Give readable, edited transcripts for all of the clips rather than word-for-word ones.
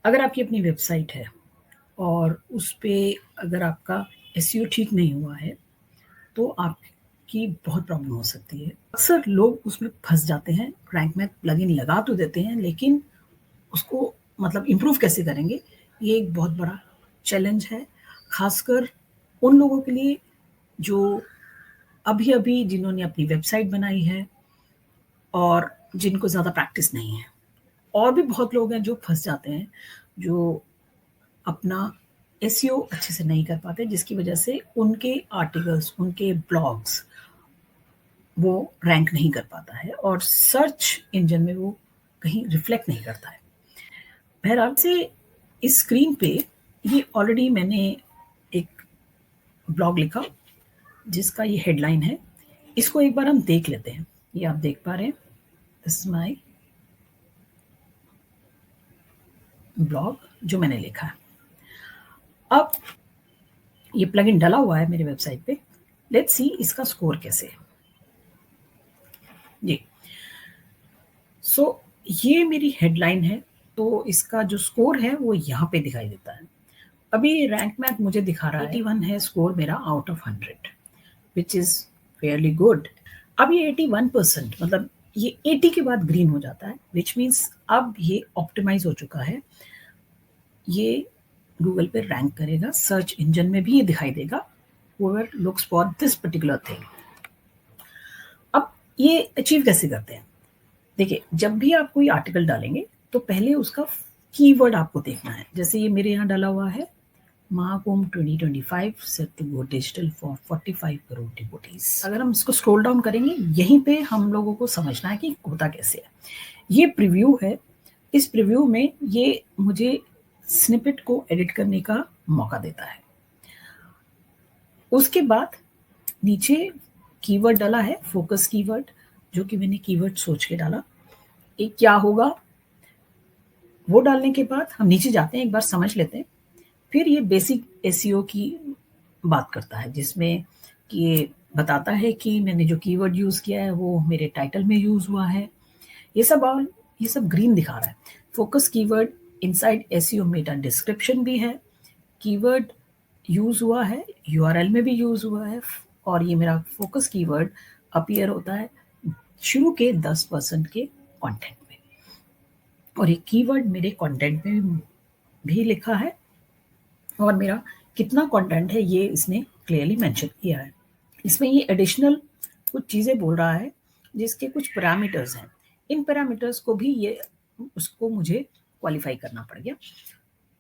अगर आपकी अपनी वेबसाइट है और उस पे अगर आपका एसईओ ठीक नहीं हुआ है, तो आपकी बहुत प्रॉब्लम हो सकती है। अक्सर लोग उसमें फँस जाते हैं, रैंक मैथ प्लगइन लगा तो देते हैं, लेकिन उसको मतलब इम्प्रूव कैसे करेंगे, ये एक बहुत बड़ा चैलेंज है, ख़ासकर उन लोगों के लिए जो अभी-अभी जिन्होंने अपनी वेबसाइट बनाई है और जिनको ज़्यादा प्रैक्टिस नहीं है। और भी बहुत लोग हैं जो फँस जाते हैं, जो अपना एसईओ अच्छे से नहीं कर पाते, जिसकी वजह से उनके आर्टिकल्स, उनके ब्लॉग्स वो रैंक नहीं कर पाता है और सर्च इंजन में वो कहीं रिफ्लेक्ट नहीं करता है। बहरहाल से इस स्क्रीन पे ये ऑलरेडी मैंने एक ब्लॉग लिखा जिसका ये हेडलाइन है। इसको एक बार हम देख लेते हैं। ये आप देख पा रहे हैं, दिस इज़ माय ब्लॉग जो मैंने लिखा है। अब ये प्लगइन डला हुआ है मेरी वेबसाइट पे। लेट्स सी इसका स्कोर कैसे है। जी, सो ये मेरी हेडलाइन है, तो इसका जो स्कोर है वो यहाँ पे दिखाई देता है। अभी रैंक मैथ मुझे दिखा रहा है 81 है स्कोर मेरा out of 100, which is fairly good. अब ये 81% मतलब ये 80 के बाद ग्रीन हो जाता है, व्हिच मीन्स अब ये ऑप्टिमाइज़ हो चुका है। ये गूगल पे रैंक करेगा, सर्च इंजन में भी ये दिखाई देगा, whoever looks for this particular thing. अब ये अचीव कैसे करते हैं? देखिए, जब भी आप कोई आर्टिकल डालेंगे, तो पहले उसका कीवर्ड आपको देखना है। जैसे ये मेरे यहाँ डाला हुआ है, Mahakumbh 2025 set to go digital for 45 crore devotees. अगर हम इसको स्क्रॉल डाउन करेंगे, यहीं पे हम लोगों को समझना है कि होता कैसे है। ये प्रीव्यू है। इस प्रीव्यू में ये मुझे स्निपेट को एडिट करने का मौका देता है। उसके बाद नीचे कीवर्ड डाला है, फोकस कीवर्ड, जो कि मैंने कीवर्ड सोच के डाला। ये क्या होगा, वो डालने के बाद हम नीचे जाते हैं, एक बार समझ लेते हैं। फिर ये बेसिक एसईओ की बात करता है, जिसमें कि ये बताता है कि मैंने जो कीवर्ड यूज़ किया है वो मेरे टाइटल में यूज़ हुआ है। ये सब ग्रीन दिखा रहा है। Focus keyword inside SEO Meta description भी है, कीवर्ड यूज़ हुआ है, यूआरएल में भी यूज़ हुआ है, और ये मेरा फोकस कीवर्ड अपीयर होता है शुरू के 10% के कंटेंट में, और ये कीवर्ड मेरे कंटेंट में भी लिखा है, और मेरा कितना कंटेंट है ये इसने क्लियरली मेंशन किया है। इसमें ये एडिशनल कुछ चीज़ें बोल रहा है जिसके कुछ पैरामीटर्स हैं। इन पैरामीटर्स को भी ये उसको मुझे क्वालिफाई करना पड़ गया,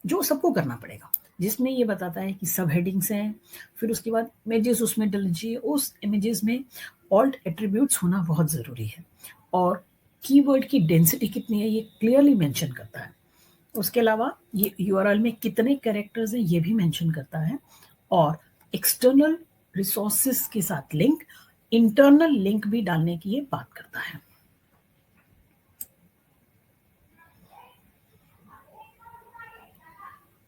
जो सबको करना पड़ेगा, जिसमें ये बताता है कि सब हेडिंग्स हैं, फिर उसके बाद इमेजेस उसमें डाल दीजिए, उस इमेजेस में ऑल्ट एट्रीब्यूट्स होना बहुत ज़रूरी है, और कीवर्ड की डेंसिटी कितनी है ये क्लियरली मेंशन करता है। उसके अलावा ये यूआरएल में कितने कैरेक्टर्स हैं ये भी मेंशन करता है, और एक्सटर्नल रिसोर्सेस के साथ लिंक, इंटरनल लिंक भी डालने की ये बात करता है।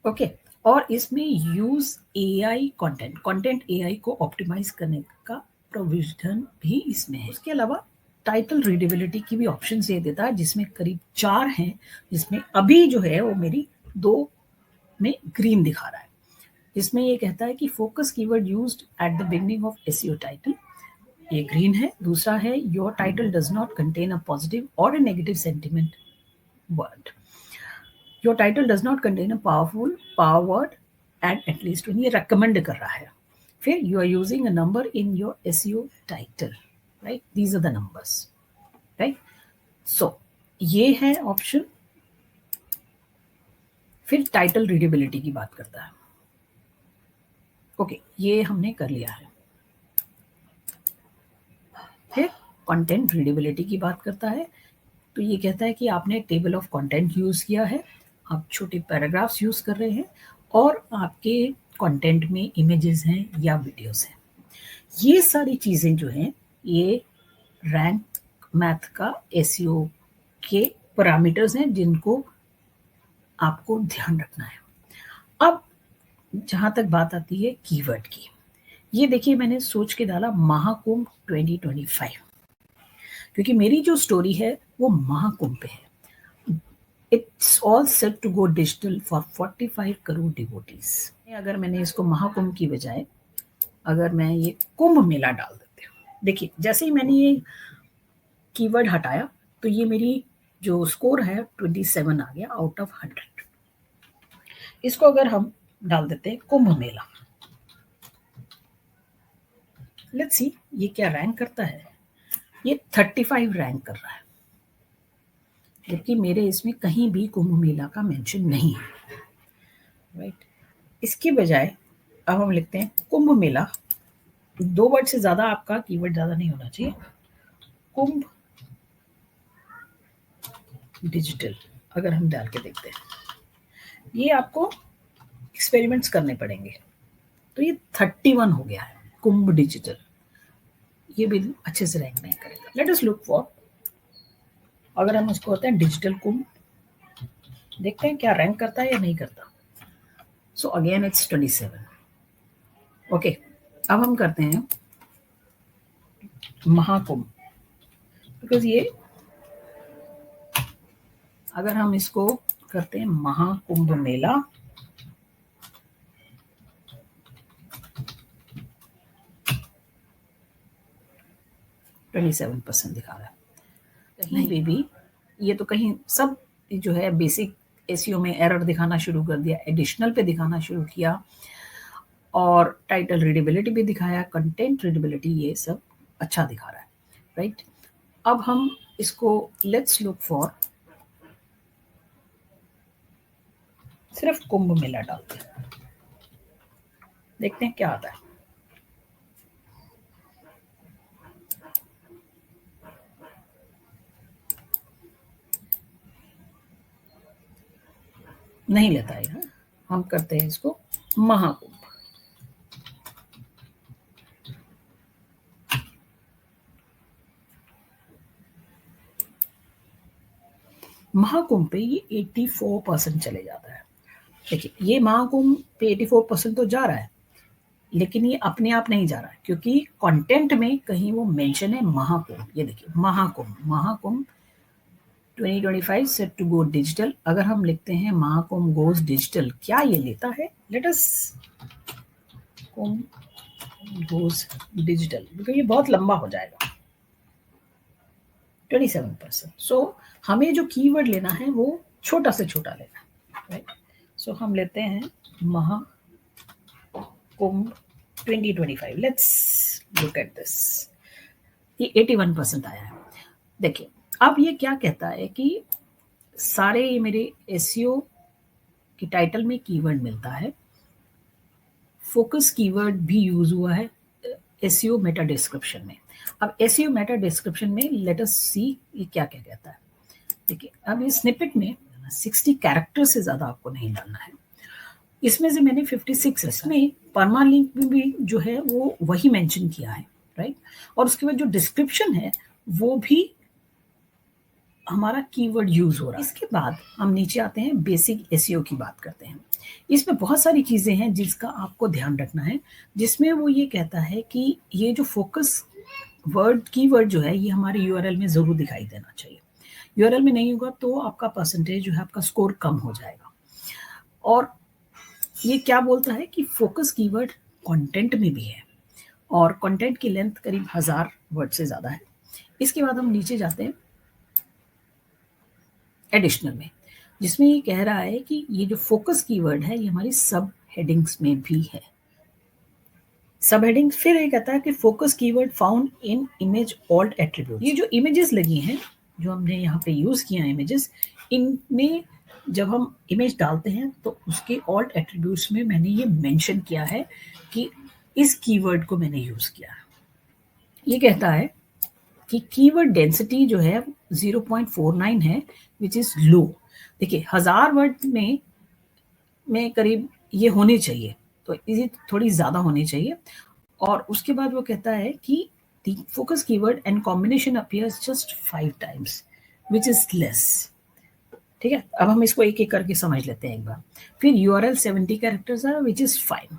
ओके, और इसमें यूज एआई कंटेंट एआई को ऑप्टिमाइज करने का प्रोविजन भी इसमें है। उसके अलावा टाइटल रीडेबिलिटी की भी ऑप्शन ये देता है, जिसमें करीब 4 हैं, जिसमें अभी जो है वो मेरी 2 में ग्रीन दिखा रहा है। इसमें ये कहता है कि focus keyword used at the beginning of SEO title, ये ग्रीन है। दूसरा है your title does not contain a positive or a negative sentiment word, your title does not contain a power word and at least one, ये recommend कर रहा है। फिर you are using a number in your SEO title, right, these are the numbers, right. So ये है option. फिर title readability की बात करता है। ओके, ये हमने कर लिया है। फिर कंटेंट रीडेबिलिटी की बात करता है, तो ये कहता है कि आपने टेबल ऑफ कंटेंट यूज़ किया है, आप छोटे पैराग्राफ्स यूज़ कर रहे हैं, और आपके कंटेंट में इमेजेस हैं या वीडियोस हैं। ये सारी चीज़ें जो हैं ये रैंक मैथ का एसईओ के पैरामीटर्स हैं जिनको आपको ध्यान रखना है। अब जहाँ तक बात आती है कीवर्ड की, ये देखिए मैंने सोच के डाला महाकुंभ 2025, क्योंकि मेरी जो स्टोरी है वो महाकुंभ पे है। It's all set to go digital for 45 crore devotees. अगर मैंने इसको महाकुंभ की बजाय अगर मैं ये कुंभ मेला डाल देती हूँ, देखिए जैसे ही मैंने ये कीवर्ड हटाया तो ये मेरी जो स्कोर है 27 आ गया आउट ऑफ 100। इसको अगर हम डाल देते हैं कुंभ मेला, लेट्स सी ये क्या रैंक करता है। ये 35 रैंक कर रहा है, जबकि मेरे इसमें कहीं भी कुंभ मेला का मेंशन नहीं है, राइट। इसके बजाय अब हम लिखते हैं कुंभ मेला, 2 वर्ड से ज़्यादा आपका कीवर्ड ज़्यादा नहीं होना चाहिए, कुंभ डिजिटल। अगर हम डाल के देखते हैं, ये आपको एक्सपेरिमेंट्स करने पड़ेंगे। तो ये 31 हो गया है कुंभ डिजिटल, ये भी अच्छे से रैंक नहीं करेगा। लेट अस लुक फॉर, अगर हम उसको होते हैं डिजिटल कुंभ, देखते हैं क्या रैंक करता है या नहीं करता। So again it's 27। ओके, अब हम करते हैं महाकुंभ, बिकॉज ये अगर हम इसको करते हैं महाकुंभ मेला, तो 27% दिखा रहा है। कहीं पे भी ये तो कहीं सब जो है बेसिक एसईओ में एरर दिखाना शुरू कर दिया, एडिशनल पे दिखाना शुरू किया, और टाइटल रीडेबिलिटी भी दिखाया, कंटेंट रीडेबिलिटी, ये सब अच्छा दिखा रहा है, राइट। अब हम इसको लेट्स लुक फॉर सिर्फ कुंभ मेला डालते हैं, देखते हैं क्या आता है। नहीं लेता है, हम करते हैं इसको महाकुंभ। महाकुंभ पे ये 84% चले जाता है। देखिए ये महाकुंभ पे 84% तो जा रहा है, लेकिन ये अपने आप नहीं जा रहा है, क्योंकि कंटेंट में कहीं वो मेंशन है महाकुंभ। ये देखिए Mahakumbh, Mahakumbh 2025 set to go digital. अगर हम लिखते हैं महाकुंभ गोज डिजिटल, क्या ये लेता है? Let us Kumbh goes digital, because ये बहुत लंबा हो जाएगा। 27%। सो हमें जो कीवर्ड लेना है वो छोटा से छोटा लेना है, राइट। सो हम लेते हैं Mahakumbh 2025। Let's look at this, ये 81% आया है। देखिए अब ये क्या कहता है कि सारे ये मेरे एसईओ की टाइटल में कीवर्ड मिलता है, फोकस कीवर्ड भी यूज हुआ है एसईओ मेटा डिस्क्रिप्शन में। अब एसईओ मेटा डिस्क्रिप्शन में लेट अस सी ये क्या क्या कहता है। देखिए अब ये स्निपेट में 60 कैरेक्टर से ज्यादा आपको नहीं डालना है। इसमें से मैंने 56 इसमें परमालिंक में भी जो है वो वही मेंशन किया है, राइट। और उसके बाद जो डिस्क्रिप्शन है वो भी हमारा कीवर्ड यूज हो रहा है। इसके बाद हम नीचे आते हैं, बेसिक एसईओ की बात करते हैं। इसमें बहुत सारी चीजें हैं जिसका आपको ध्यान रखना है, जिसमें वो ये कहता है कि ये जो फोकस वर्ड कीवर्ड जो है ये हमारे यूआरएल में जरूर दिखाई देना चाहिए। यूआरएल में नहीं होगा तो आपका परसेंटेज जो है, आपका स्कोर कम हो जाएगा। और ये क्या बोलता है कि फोकस कीवर्ड कंटेंट में भी है, और कंटेंट की लेंथ करीब 1000 वर्ड से ज्यादा है। इसके बाद हम नीचे जाते हैं एडिशनल में, जिसमें ये कह रहा है कि ये जो फोकस कीवर्ड है ये हमारी सब हेडिंग्स में भी है। सब हेडिंग फिर ये कहता है कि focus keyword found in image alt attribute. ये जो इमेजेस लगी हैं, जो हमने यहाँ पे यूज किया इमेजेस, इनमें जब हम इमेज डालते हैं तो उसके ऑल्ट एट्रीब्यूट्स में मैंने ये मेंशन किया है कि इस कीवर्ड को मैंने यूज किया है। ये कहता है कि कीवर्ड डेंसिटी जो है 0.49 है, विच इज लो। देखिए 1000 वर्ड में करीब ये होने चाहिए, तो ये थोड़ी ज्यादा होनी चाहिए। और उसके बाद वो कहता है कि the focus keyword and combination appears just 5 times, which is less। ठीक है, अब हम इसको एक एक करके समझ लेते हैं एक बार। फिर URL 70 कैरेक्टर्स है, विच इज फाइन।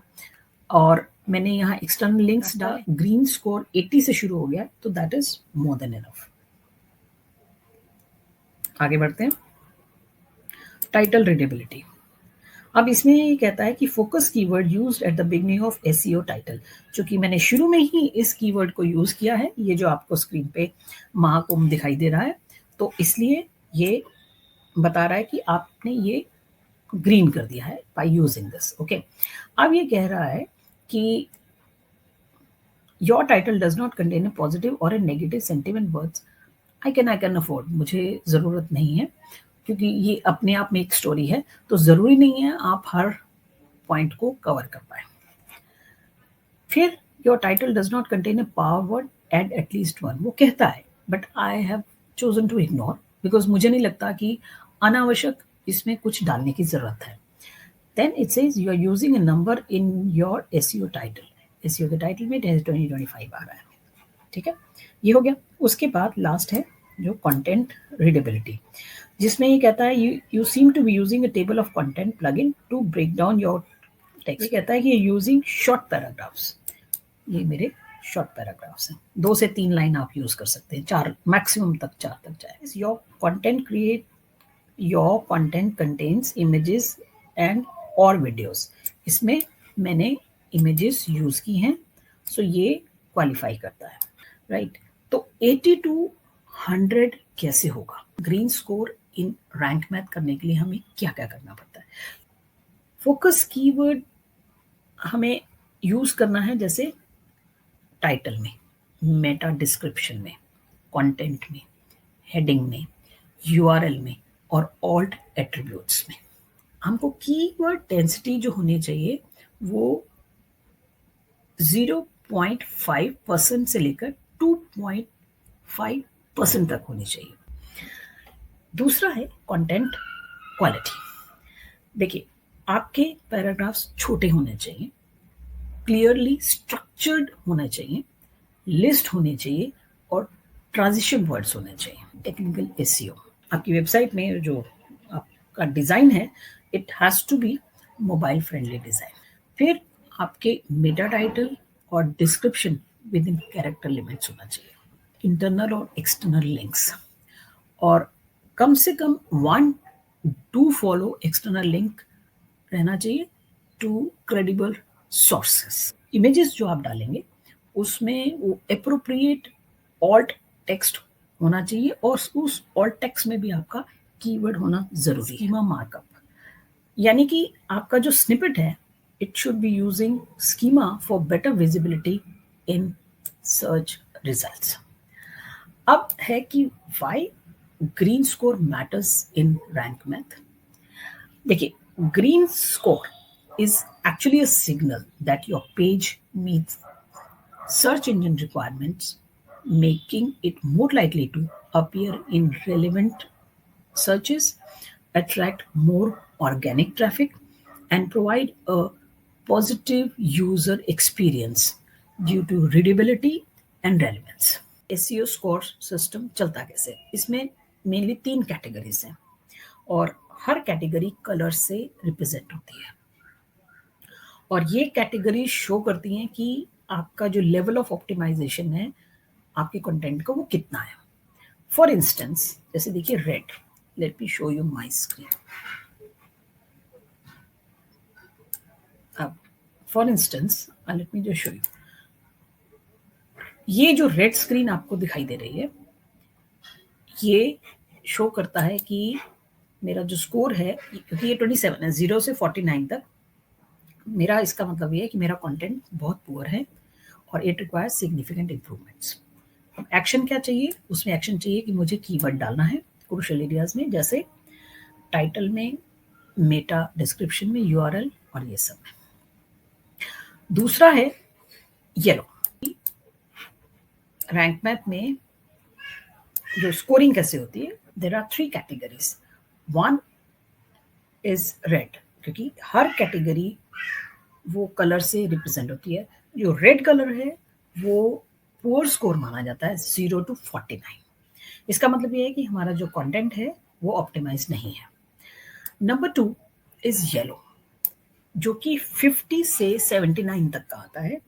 और मैंने यहाँ एक्सटर्नल लिंक्स डाल, ग्रीन स्कोर 80 से शुरू हो गया, तो that is more than enough. आगे बढ़ते हैं। Title readability. अब इसमें ये कहता है कि focus keyword used at the beginning of SEO title, चूंकि मैंने शुरू में ही इस कीवर्ड को यूज किया है, ये जो आपको स्क्रीन पे महाकुंभ दिखाई दे रहा है, तो इसलिए ये बता रहा है कि आपने ये ग्रीन कर दिया है बाय यूजिंग दिस। ओके, अब ये कह रहा है कि your title does not contain a positive or a negative sentiment words I can afford, मुझे ज़रूरत नहीं है, क्योंकि ये अपने आप में एक स्टोरी है, तो ज़रूरी नहीं है आप हर पॉइंट को कवर कर पाए। फिर your title does not contain a power word, add at least one, वो कहता है, but I have chosen to ignore, because मुझे नहीं लगता कि अनावश्यक इसमें कुछ डालने की ज़रूरत है। Then it says you are using a number in your SEO title, SEO के टाइटल में 2025 आ रहा है, ठीक है, ये हो गया। उसके बाद लास्ट है जो कंटेंट रीडेबिलिटी, जिसमें ये कहता है you seem to be using a table of content plugin to break down your text. ये कहता है कि यूजिंग शॉर्ट पैराग्राफ्स, ये मेरे शॉर्ट पैराग्राफ्स हैं, 2 से 3 लाइन आप यूज कर सकते हैं, 4 मैक्सिमम तक 4 तक जाए। Your content contains images and और वीडियोस, इसमें मैंने इमेजेस यूज की हैं, सो ये क्वालिफाई करता है, राइट। तो 80 टू 100 कैसे होगा? Green score in Rank math करने के लिए हमें क्या क्या करना पड़ता है? फोकस कीवर्ड हमें यूज करना है, जैसे टाइटल में, मेटा डिस्क्रिप्शन में, कंटेंट में, हेडिंग में, यूआरएल में और ऑल्ट एट्रीब्यूट्स में। हमको कीवर्ड डेंसिटी जो होनी चाहिए वो 0.5% से लेकर 2.5% तक होनी चाहिए। दूसरा है कंटेंट क्वालिटी। देखिए, आपके पैराग्राफ्स छोटे होने चाहिए, क्लियरली स्ट्रक्चर्ड होना चाहिए, लिस्ट होने चाहिए और ट्रांजिशन वर्ड्स होने चाहिए। टेक्निकल एसईओ, आपकी वेबसाइट में जो आपका डिज़ाइन है, it has to be mobile friendly design. फिर आपके मेटा टाइटल और description within character limits होना चाहिए। इंटरनल और एक्सटर्नल लिंक्स, और कम से कम 1 टू फॉलो एक्सटर्नल लिंक रहना चाहिए टू क्रेडिबल सोर्सेस। इमेजेस जो आप डालेंगे उसमें वो एप्रोप्रिएट ऑल्ट टेक्स्ट होना चाहिए, और उस ऑल्ट टेक्स्ट में भी आपका कीवर्ड होना जरूरी है। स्कीमा मार्कअप, यानी कि आपका जो स्निपेट है, it should be using schema for better visibility in search results. अब है कि why green score matters in Rank Math. देखिए, green score is actually a signal that your page meets search engine requirements, making it more likely to appear in relevant searches, attract more organic traffic, and provide a positive user experience due to readability and relevance. SEO score system चलता कैसे? इसमें mainly 3 categories हैं और हर category colour से represent होती है, और ये कैटेगरी शो करती हैं कि आपका जो लेवल ऑफ ऑप्टिमाइजेशन है आपके कंटेंट का, वो कितना है। फॉर इंस्टेंस, जैसे देखिए red, let me show you my screen. अब for instance let me just show you, ये जो रेड स्क्रीन आपको दिखाई दे रही है, ये शो करता है कि मेरा जो स्कोर है, क्योंकि ये 27 है, 0 से 49 तक, मेरा इसका मतलब ये है कि मेरा कंटेंट बहुत पुअर है और इट रिक्वायर्स सिग्निफिकेंट इंप्रूवमेंट्स। अब एक्शन क्या चाहिए? उसमें एक्शन चाहिए कि मुझे कीवर्ड डालना है क्रूशियल एरियाज में, जैसे टाइटल में, मेटा डिस्क्रिप्शन में, यूआरएल और ये सब में। दूसरा है येलो। रैंक मैथ में जो स्कोरिंग कैसे होती है, there are 3 categories. 1 is red, क्योंकि हर कैटेगरी वो कलर से रिप्रेजेंट होती है। जो रेड कलर है वो पुअर स्कोर माना जाता है, 0 to 49। इसका मतलब ये है कि हमारा जो कंटेंट है वो ऑप्टिमाइज नहीं है। नंबर 2 इज येलो, जो कि 50 से 79 तक का आता है।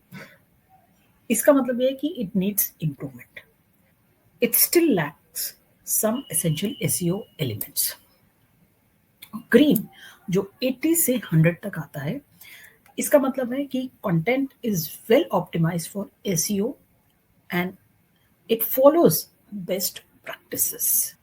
इसका मतलब ये है कि it needs improvement, it still lacks some essential SEO elements. Green जो 80 से 100 तक आता है, इसका मतलब है कि content is well optimised for SEO and it follows best practices.